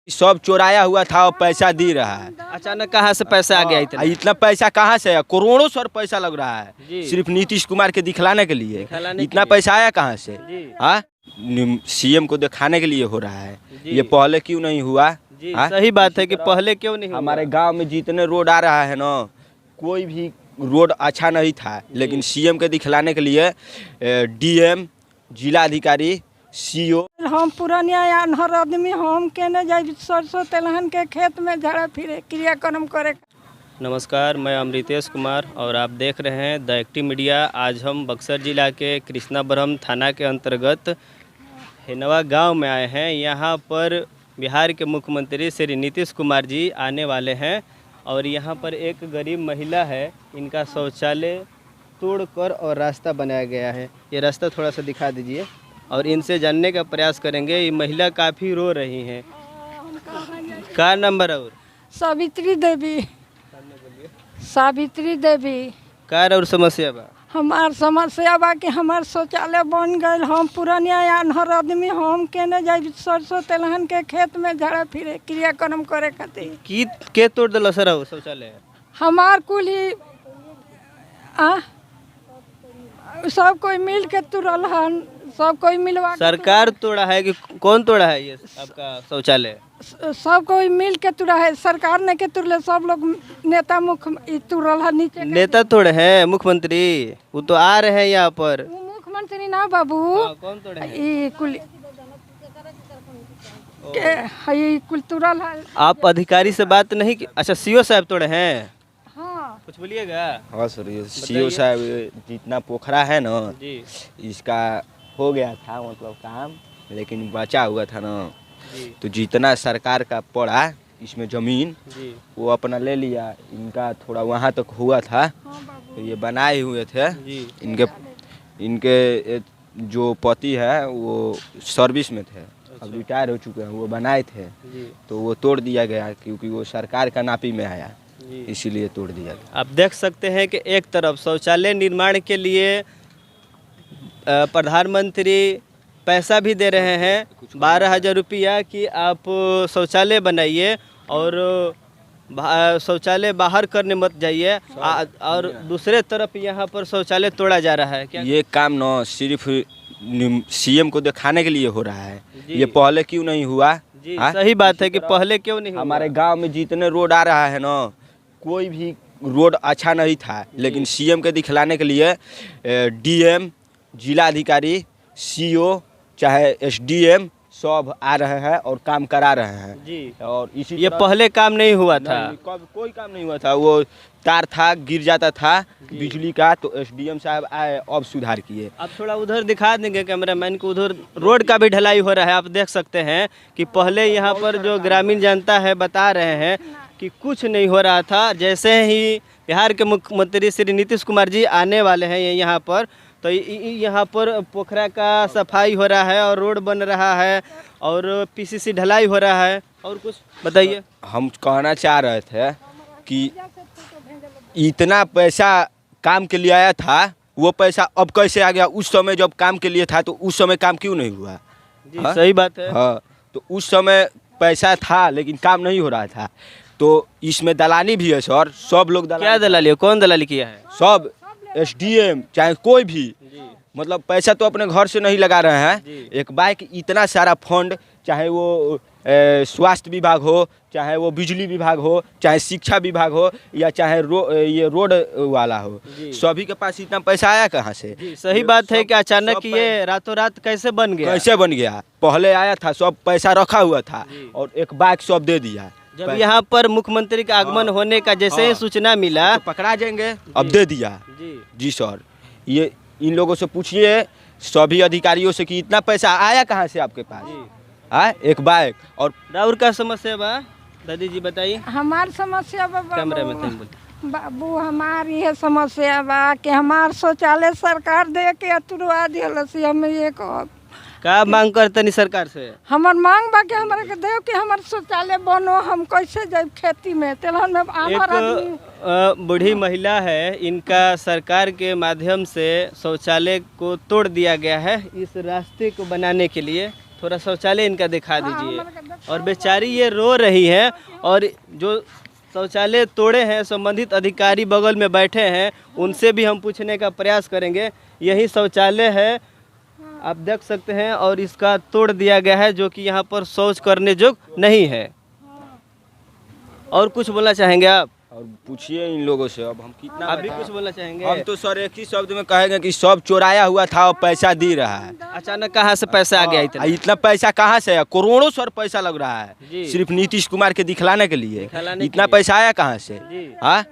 सब चोराया हुआ था और पैसा दे रहा है। अचानक कहाँ से पैसा आ गया इतना? इतना पैसा कहाँ से है? करोड़ों सौ पैसा लग रहा है जी। सिर्फ नीतीश कुमार के दिखलाने के लिए। दिखलाने के इतना लिए। पैसा आया कहाँ से? जी। हाँ, सीएम को दिखाने के लिए हो रहा है। जी। ये पहले क्यों नहीं हुआ? जी, हाँ? सही बात है कि पहले क्यों नहीं हुआ? हमारे गांव में जितने रोड आ रहा है ना, कोई भी रोड अच्छा नहीं था, लेकिन सीएम के दिखलाने के लिए डीएम, जिला अधिकारी, सीओ। हम पुरानिया अनहर आदमी हम केने जाए सरसों तेलहन के खेत में झाड़ा फिरे क्रियाक्रम करे। नमस्कार, मैं अमृतेश कुमार और आप देख रहे हैं द एक्टिव मीडिया। आज हम बक्सर जिला के कृष्णाबरम थाना के अंतर्गत हेनवा गांव में आए हैं। यहां पर बिहार के मुख्यमंत्री श्री नीतीश कुमार जी आने वाले हैं और यहां पर एक गरीब महिला है, इनका शौचालय तोड़कर और रास्ता बनाया गया है। ये रास्ता थोड़ा सा दिखा दीजिए और इनसे जानने का प्रयास करेंगे। ये महिला काफ़ी रो रही हैं। का नंबर और? सावित्री देवी। सावित्री देवी। का और समस्या बा? हमार समस्या बा कि हमार शौचालय बन गए। हम पुरानिया अनहर आदमी हम केने जाए सरसों तेलहन के खेत में झाड़ा फिरे क्रियाक्रम करे खातिर। की के तोड़ दिल सर शौचालय? हमार कुल ही सब कोई मिल के तुरल हन, सब कोई मिलवा के सरकार तोड़ा है कि कौन तोड़ा है ये आपका शौचालय? सब कोई मिल के तुरा है। सरकार ने के तुरले सब लोग नेता मुख्य तुरल है नीचे के। नेता तोड़े हैं? मुख्यमंत्री वो तो आ रहे हैं यहाँ पर। वो मुख्यमंत्री ना बाबू। कौन तोड़े हैं? ये कुल ये कुल तुरल है। आप अधिकारी से बात नहीं की? अच्छा, सीओ साहब तोड़े हैं? हाँ, कुछ बोलिएगा। हाँ सर, ये सीओ साहब, जितना पोखरा है ना जी इसका हो गया था मतलब काम, लेकिन बचा हुआ था ना, जी तो जितना सरकार का पड़ा इसमें ज़मीन जी वो अपना ले लिया। इनका थोड़ा वहाँ तक हुआ था, तो ये बनाए हुए थे। जी इनके जो पति है वो सर्विस में थे, अब रिटायर हो चुके हैं। वो बनाए थे जी तो वो तोड़ दिया गया क्योंकि वो सरकार का नापी में आया, जी। इसीलिए तोड़ दिया गया। आप देख सकते हैं कि एक तरफ शौचालय निर्माण के लिए प्रधानमंत्री पैसा भी दे रहे हैं 12,000 रुपया कि आप शौचालय बनाइए और शौचालय बाहर करने मत जाइए, और दूसरे तरफ यहाँ पर शौचालय तोड़ा जा रहा है। क्या ये काम न सिर्फ सीएम को दिखाने के लिए हो रहा है। जी। ये पहले क्यों नहीं हुआ? जी, हाँ? सही बात है कि पहले क्यों नहीं हुआ? हमारे गांव में जितने रोड आ रहा है ना, कोई भी रोड अच्छा नहीं था, लेकिन सीएम के दिखलाने के लिए डीएम, जिला अधिकारी, सीओ चाहे एसडीएम सब आ रहे हैं और काम करा रहे हैं। जी, और इसी ये तरह- पहले काम नहीं हुआ था। नहीं, कब कोई काम नहीं हुआ था। वो तार था, गिर जाता था बिजली का, तो एसडीएम साहब आए, अब सुधार किए। आप थोड़ा उधर दिखा देंगे कैमरामैन को? उधर रोड का भी ढलाई हो रहा है। आप देख सकते हैं कि पहले यहाँ पर जो ग्रामीण जनता है बता रहे हैं कि कुछ नहीं हो रहा था। जैसे ही बिहार के मुख्यमंत्री श्री नीतीश कुमार जी आने वाले हैं यहाँ पर, तो यहाँ पर पोखरा का सफाई हो रहा है और रोड बन रहा है और पीसीसी ढलाई हो रहा है। और कुछ बताइए। हम कहना चाह रहे थे कि इतना पैसा काम के लिए आया था, वो पैसा अब कैसे आ गया? उस समय जब काम के लिए था तो उस समय काम क्यों नहीं हुआ? जी, हाँ? सही बात है। हाँ, तो उस समय पैसा था लेकिन काम नहीं हो रहा था। तो इसमें दलाली भी है सर, सब लोग क्या दलाली? कौन दलाली किया है? सब एसडीएम चाहे कोई भी, मतलब पैसा तो अपने घर से नहीं लगा रहे हैं। एक बाइक इतना सारा फंड, चाहे वो स्वास्थ्य विभाग हो, चाहे वो बिजली विभाग हो, चाहे शिक्षा विभाग हो, या चाहे ये रोड वाला हो, सभी के पास इतना पैसा आया कहाँ से? सही बात है कि अचानक ये रातों रात कैसे बन गया? कैसे बन गया? पहले आया था, सब पैसा रखा हुआ था और एक बाइक सब दे दिया। जब यहाँ पर मुख्यमंत्री का आगमन होने का जैसे ही सूचना मिला तो पकड़ा जाएंगे, अब दे दिया। जी सर, ये इन लोगों से पूछिए, सभी अधिकारियों से कि इतना पैसा आया कहाँ से आपके पास? एक बाइक। और राउर का समस्या बा दादी जी बताइए। हमार समस्या बा कैमरा में तुम बोल। बाबू, हमार ये समस्या बा कि हमार शौचालय सरकार दे के तुरवा दिहल से। हम ये का मांग करतनी सरकार से? हमार मांग बा कि हमारे के देव कि हमार शौचालय बनो। हम कैसे जाए खेती में तेलहन में? एक बूढ़ी महिला है, इनका सरकार के माध्यम से शौचालय को तोड़ दिया गया है इस रास्ते को बनाने के लिए। थोड़ा शौचालय इनका दिखा दीजिए। और बेचारी ये रो रही है, और जो शौचालय तोड़े हैं संबंधित अधिकारी बगल में बैठे हैं, उनसे भी हम पूछने का प्रयास करेंगे। यही शौचालय है, आप देख सकते हैं, और इसका तोड़ दिया गया है, जो कि यहाँ पर शौच करने योग्य नहीं है। और कुछ बोलना चाहेंगे आप? और पूछिए इन लोगों से, अब हम कितना आप भी कुछ बोलना चाहेंगे? हम तो सर एक ही शब्द में कहेंगे कि सब चोराया हुआ था और पैसा दे रहा है। अचानक कहाँ से पैसा आ गया इतना? इतना पैसा कहाँ से है? करोड़ों सर पैसा लग रहा जी। है सिर्फ नीतीश कुमार के दिखलाने के लिए। दिखलाने इतना के लिए। पैसा आया कहाँ से? जी। हाँ,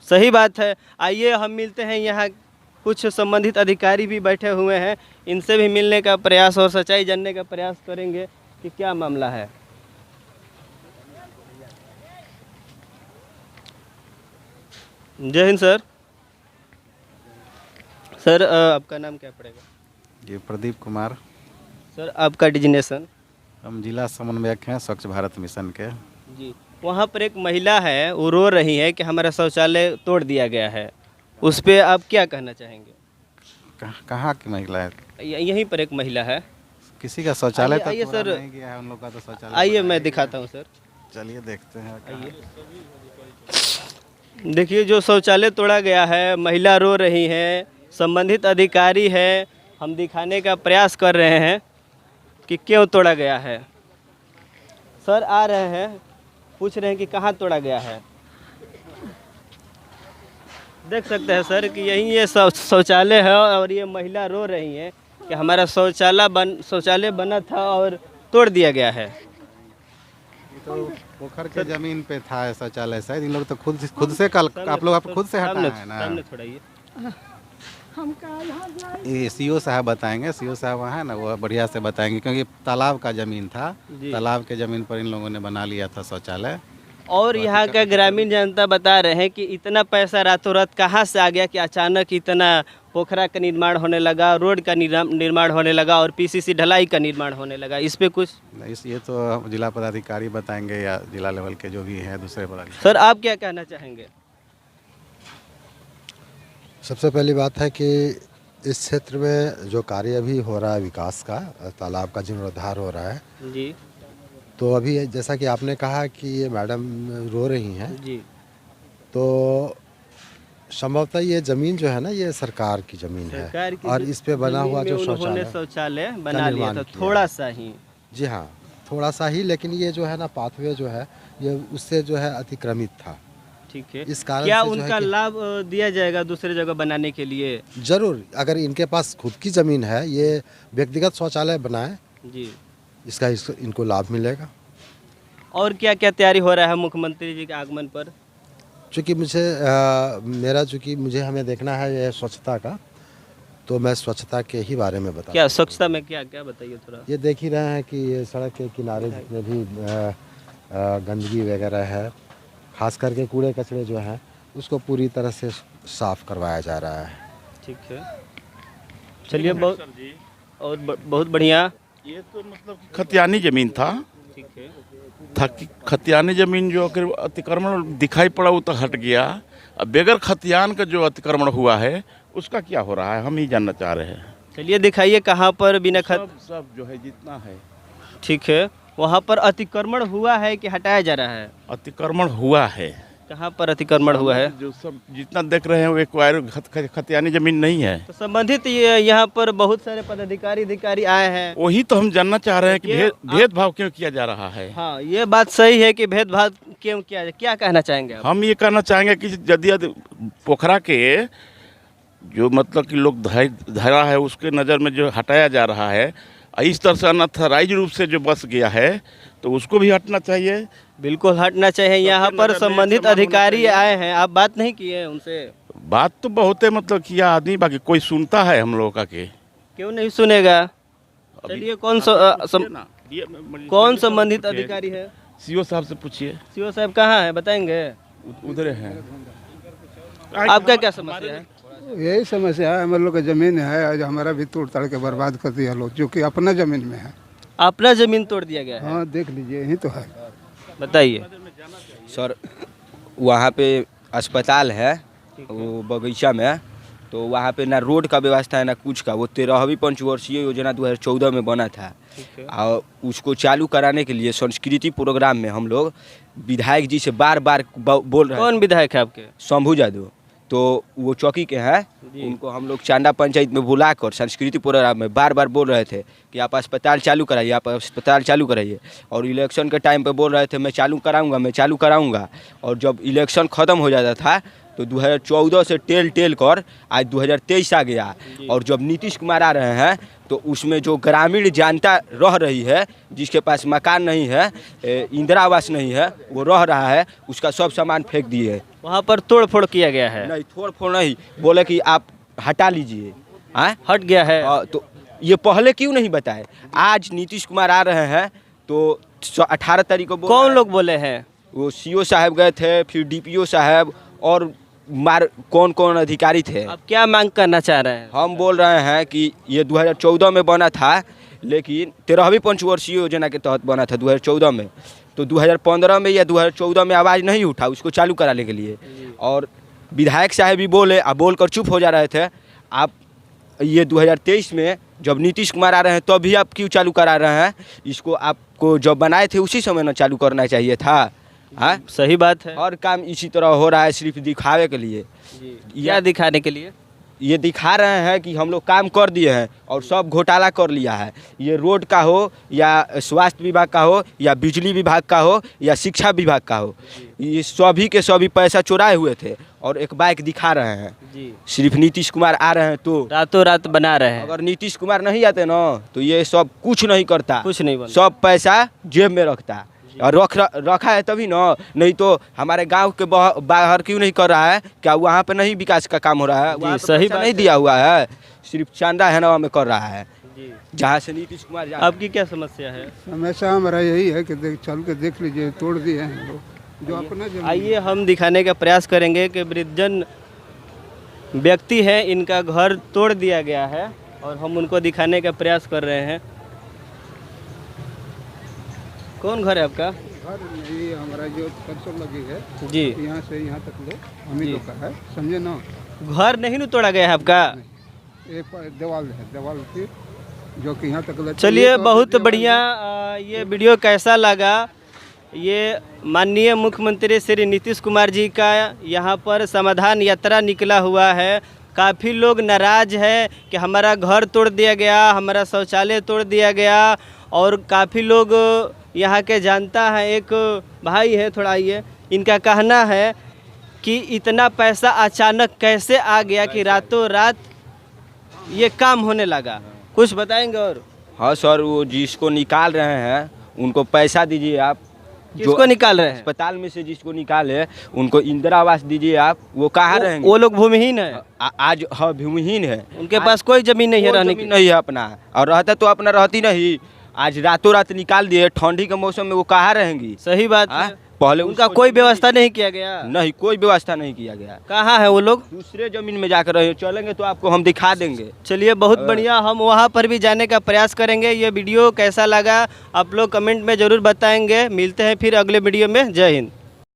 सही बात है। आइए हम मिलते हैं, यहाँ कुछ संबंधित अधिकारी भी बैठे हुए हैं, इनसे भी मिलने का प्रयास और सच्चाई जानने का प्रयास करेंगे कि क्या मामला है। जय हिंद सर। सर आपका नाम क्या पड़ेगा? जी प्रदीप कुमार। सर आपका डिजिग्नेशन? हम जिला समन्वयक हैं स्वच्छ भारत मिशन के। जी। वहाँ पर एक महिला है, वो रो रही है कि हमारा शौचालय तोड़ दिया गया है, उस पर आप क्या कहना चाहेंगे? कहाँ की महिला है? यहीं पर एक महिला है। किसी का शौचालय तो आइए पूरा सर। नहीं गया है, उन लोग का तो शौचालय। आइए मैं दिखाता हूँ सर। चलिए देखते हैं। आइए। देखिए जो शौचालय तोड़ा गया है, महिला रो रही है, संबंधित अधिकारी है, हम दिखाने का प्रयास कर रहे हैं कि क्यों तोड़ा गया है। सर आ रहे हैं, पूछ रहे हैं कि कहाँ तोड़ा गया है। देख सकते हैं सर कि यही ये शौचालय है, और ये महिला रो रही है कि हमारा शौचालय बना था और तोड़ दिया गया है। तो पोखर के जमीन पे था शौचालय, शायद इन लोग तो खुद से कल आप लोग खुद से हटाए हैं ना। सामने थोड़ा ये। हम कहाँ यहाँ जाए? ये सीओ साहब बताएंगे, सीओ साहब वहाँ है ना, वो बढ़िया से बताएंगे, क्योंकि तालाब का जमीन था, जी। तालाब के जमीन पर इन लोगों ने बना लिया था शौचालय। और यहाँ का ग्रामीण जनता बता रहे हैं कि इतना पैसा रातों रात कहाँ से आ गया कि अचानक इतना पोखरा का निर्माण होने लगा, रोड का निर्माण होने लगा, और पीसीसी ढलाई का निर्माण होने लगा। इस पे कुछ? ये तो जिला पदाधिकारी बताएंगे, या जिला लेवल के जो भी हैं दूसरे पदाधिकारी। सर आप क्या कहना चाहेंगे? सबसे पहली बात है कि इस क्षेत्र में जो कार्य अभी हो रहा है विकास का, तालाब का जीर्णोद्धार हो रहा है, जी तो अभी जैसा कि आपने कहा कि ये मैडम रो रही हैं, जी। तो संभवतः ये ज़मीन जो है ना, ये सरकार की ज़मीन सरकार है, की और इस पे बना हुआ जो उन्होंने शौचालय, शौचालय बना लिया था, किया। थोड़ा सा ही। जी हाँ, थोड़ा सा ही, लेकिन ये जो है ना पाथवे जो है, ये उससे जो है अतिक्रमित था। ठीक है। इस कारण क्या से जो है उनका कि- लाभ दिया जाएगा दूसरे जगह बनाने के लिए? ज़रूर, अगर इनके पास खुद की ज़मीन है, ये व्यक्तिगत शौचालय बनाए, जी। इसका इनको लाभ मिलेगा। और क्या क्या तैयारी हो रहा है मुख्यमंत्री जी के आगमन पर? चूँकि मुझे हमें देखना है ये स्वच्छता का, तो मैं स्वच्छता के ही बारे में बता। क्या स्वच्छता में क्या क्या बताइए थोड़ा। ये देख ही रहे हैं कि ये सड़क के किनारे जितने भी गंदगी वगैरह है, खास करके कूड़े कचरे जो हैं, उसको पूरी तरह से साफ करवाया जा रहा है। ठीक है, चलिए बहुत बढ़िया। ये तो मतलब खतियानी जमीन था, ठीक है। खतियानी जमीन जो अतिक्रमण दिखाई पड़ा वो तो हट गया। अब बगैर खतियान का जो अतिक्रमण हुआ है उसका क्या हो रहा है, हम ही जानना चाह रहे हैं। चलिए दिखाइए कहाँ पर बिना सब जो है जितना है। ठीक है, वहाँ पर अतिक्रमण हुआ है कि हटाया जा रहा है? अतिक्रमण हुआ है। कहाँ पर अतिक्रमण हुआ है? जो सब जितना देख रहे हैं वो एक्वायर खतियानी जमीन नहीं है। तो संबंधित यहाँ पर बहुत सारे अधिकारी आए हैं। वही तो हम जानना चाह रहे हैं कि भेदभाव क्यों किया जा रहा है। हाँ, ये बात सही है कि भेदभाव क्यों किया जाए, क्या कहना चाहेंगे आप? हम ये कहना चाहेंगे कि यदि पोखरा के जो मतलब कि लोग धरा है उसके नज़र में जो हटाया जा रहा है, इस तरह से अनऑथराइज रूप से जो बस गया है, तो उसको भी हटना चाहिए। बिल्कुल हटना चाहिए। यहाँ पर संबंधित अधिकारी आए हैं, आप बात नहीं किए उनसे? बात तो बहुत है, मतलब किया आदमी, बाकी कोई सुनता है हम लोगों का के? क्यों नहीं सुनेगा? चलिए कौन संबंधित अधिकारी है? सीओ साहब से पूछिए। सीओ साहब कहाँ है, बताएंगे? उधर हैं। आपका क्या समस्या है? यही समस्या है, हम लोग का ज़मीन है, आज हमारा भी तोड़ ताड़ के बर्बाद कर दिया लोग, जो कि अपना ज़मीन में है। अपना जमीन तोड़ दिया गया है? हाँ देख लीजिए, यही तो है। बताइए सर। वहाँ पे अस्पताल है वो बगीचा में, तो वहाँ पे ना रोड का व्यवस्था है ना कुछ का। वो 13वीं पंचवर्षीय योजना 2014 में बना था, और उसको चालू कराने के लिए संस्कृति प्रोग्राम में हम लोग विधायक जी से बार बार बोल रहे हैं। कौन विधायक है आपके? शंभू जादव, तो वो चौकी के हैं, उनको हम लोग चांदा पंचायत में बुलाकर संस्कृति प्रोग्राम में बार बार बोल रहे थे कि आप अस्पताल चालू कराइए, आप अस्पताल चालू कराइए। और इलेक्शन के टाइम पे बोल रहे थे मैं चालू कराऊंगा, मैं चालू कराऊंगा। और जब इलेक्शन ख़त्म हो जाता था तो 2014 से टेल कर आज 2023 आ गया। और जब नीतीश कुमार आ रहे हैं तो उसमें जो ग्रामीण जनता रह रही है, जिसके पास मकान नहीं है, इंदिरा आवास नहीं है, वो रह रहा है, उसका सब सामान फेंक दिए। वहाँ पर तोड़ फोड़ किया गया है? नहीं, तोड़ फोड़ नहीं, बोले कि आप हटा लीजिए। हट गया है? तो ये पहले क्यों नहीं बताए? आज नीतीश कुमार आ रहे हैं तो 18 तारीख को कौन लोग बोले हैं? वो सीओ साहब गए थे, फिर डीपीओ साहब और कौन कौन अधिकारी थे। आप क्या मांग करना चाह रहे हैं? हम बोल रहे हैं कि ये 2014 में बना था, लेकिन 13वीं पंचवर्षीय योजना के तहत बना था 2014 में, तो 2015 में या 2014 में आवाज़ नहीं उठा उसको चालू कराने के लिए। और विधायक साहब भी बोले, अब बोलकर चुप हो जा रहे थे। आप ये 2023 में जब नीतीश कुमार आ रहे हैं तब भी आप क्यों चालू करा रहे हैं? इसको आपको जब बनाए थे उसी समय ना चालू करना चाहिए था। हाँ, सही बात है। और काम इसी तरह हो रहा है सिर्फ दिखावे के लिए। क्या दिखाने के लिए? ये दिखा रहे हैं कि हम लोग काम कर दिए हैं और सब घोटाला कर लिया है। ये रोड का हो या स्वास्थ्य विभाग का हो या बिजली विभाग का हो या शिक्षा विभाग का हो, ये सभी के सभी पैसा चुराए हुए थे और एक बाइक दिखा रहे हैं। सिर्फ नीतीश कुमार आ रहे हैं तो रातों रात बना रहे हैं। अगर नीतीश कुमार नहीं आते ना तो ये सब कुछ नहीं करता, कुछ नहीं बनता। सब पैसा जेब में रखता और रखा है तभी ना, नहीं तो हमारे गांव के बाहर क्यों नहीं कर रहा है? क्या वहाँ पे नहीं विकास का काम हो रहा है? वहाँ तो सही पैसा नहीं दिया हुआ है, सिर्फ चांदा है ना में कर रहा है, जहाँ से नीतीश कुमार जा। आपकी क्या समस्या है? समस्या हमारा यही है कि चल के देख लीजिए, तोड़ दिए हैं लोग जो अपना जमीन। आइए हम दिखाने का प्रयास करेंगे कि वृद्धजन व्यक्ति हैं, इनका घर तोड़ दिया गया है और हम उनको दिखाने का प्रयास कर रहे हैं। कौन घर है आपका? घर नहीं, हमारा जो परसों लगी है जी, यहाँ से यहाँ तक लो हम ही लोग का है, समझे ना। घर नहीं न तोड़ा गया है आपका? एक दीवार है, दीवार थी जो कि यहाँ तक। चलिए, बहुत बढ़िया। ये वीडियो कैसा लगा? ये माननीय मुख्यमंत्री श्री नीतीश कुमार जी का यहाँ पर समाधान यात्रा निकला हुआ है। काफ़ी लोग नाराज है कि हमारा घर तोड़ दिया गया, हमारा शौचालय तोड़ दिया गया। और काफ़ी लोग यहाँ के जानता है, एक भाई है, थोड़ा आइए, इनका कहना है कि इतना पैसा अचानक कैसे आ गया कि रातों रात ये काम होने लगा। कुछ बताएंगे? और हाँ सर, वो जिसको निकाल रहे हैं उनको पैसा दीजिए आप। किसको निकाल रहे हैं? अस्पताल में से जिसको निकाले उनको इंदिरा आवास दीजिए आप। वो कहाँ रहेंगे? वो लोग भूमिहीन है। आज हाँ भूमिहीन है, उनके पास कोई जमीन नहीं है रहने की। नहीं है अपना, और रहता तो अपना रहती नहीं। आज रातों रात निकाल दिए, ठंडी के मौसम में वो कहाँ रहेंगी? सही बात है। पहले उनका कोई व्यवस्था नहीं किया गया। नहीं, कोई व्यवस्था नहीं किया गया। कहाँ है वो लोग? दूसरे जमीन में जाकर रहे। चलेंगे तो आपको हम दिखा देंगे। चलिए, बहुत बढ़िया, हम वहाँ पर भी जाने का प्रयास करेंगे। ये वीडियो कैसा लगा आप लोग कमेंट में ज़रूर बताएंगे। मिलते हैं फिर अगले वीडियो में। जय हिंद।